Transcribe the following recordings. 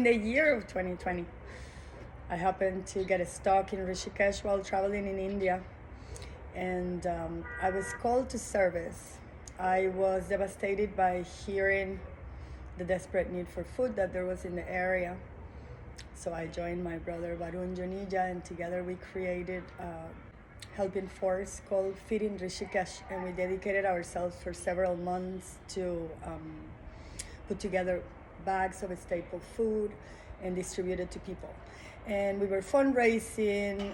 In the year of 2020, I happened to get stuck in Rishikesh while traveling in India, and I was called to service. I was devastated by hearing the desperate need for food that there was in the area. So I joined my brother Varun Jonija, and together we created a helping force called Feed in Rishikesh, and we dedicated ourselves for several months to put together bags of staple food and distribute it to people. And we were fundraising,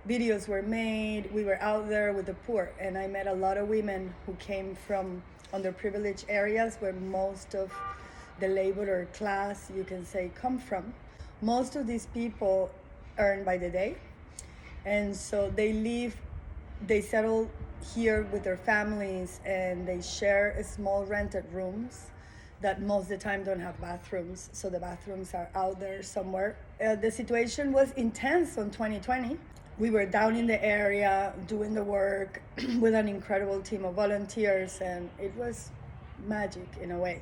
videos were made, we were out there with the poor, and I met a lot of women who came from underprivileged areas where most of the labor or class, you can say, come from. Most of these people earn by the day, and so they settle here with their families, and they share small rented rooms that most of the time don't have bathrooms, so the bathrooms are out there somewhere. The situation was intense on 2020. We were down in the area doing the work with an incredible team of volunteers, and it was magic in a way.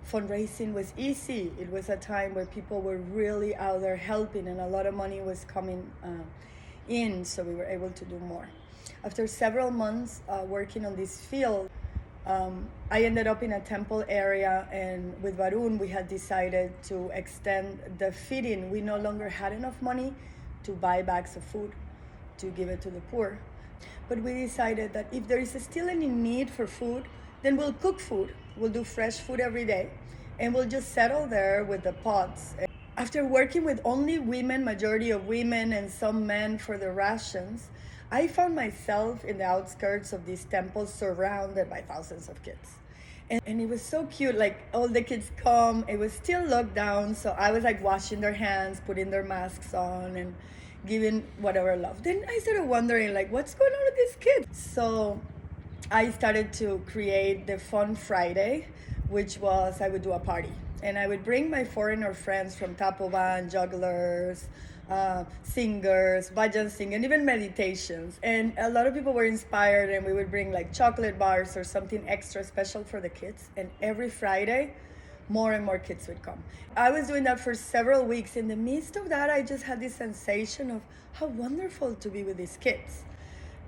Fundraising was easy. It was a time where people were really out there helping, and a lot of money was coming in, so we were able to do more. After several months working on this field, I ended up in a temple area, and with Varun, we had decided to extend the feeding. We no longer had enough money to buy bags of food to give it to the poor. But we decided that if there is still any need for food, then we'll cook food. We'll do fresh food every day, and we'll just settle there with the pots. After working with only women, majority of women and some men for the rations, I found myself in the outskirts of these temples surrounded by thousands of kids. And it was so cute, like all the kids come, it was still locked down, so I was like washing their hands, putting their masks on and giving whatever love. Then I started wondering like, what's going on with these kids? So I started to create the Fun Friday, which was I would do a party. And I would bring my foreigner friends from Tapovan, jugglers, singers, bhajan singing, even meditations. And a lot of people were inspired, and we would bring like chocolate bars or something extra special for the kids. And every Friday, more and more kids would come. I was doing that for several weeks. In the midst of that, I just had this sensation of how wonderful to be with these kids.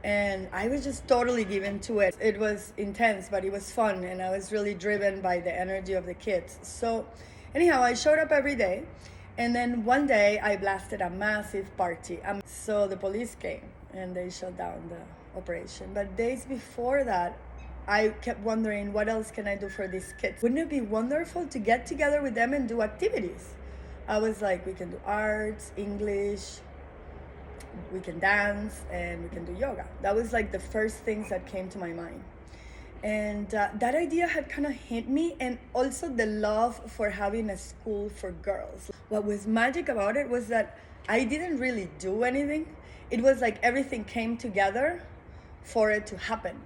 And I was just totally given to it. It was intense, but it was fun, and I was really driven by the energy of the kids. So anyhow, I showed up every day, and then one day I blasted a massive party. So the police came and they shut down the operation. But days before that, I kept wondering, what else can I do for these kids? Wouldn't it be wonderful to get together with them and do activities? I was like, we can do arts, English, we can dance, and we can do yoga. That was like the first things that came to my mind. And that idea had kind of hit me, and also the love for having a school for girls. What was magic about it was that I didn't really do anything. It was like everything came together for it to happen.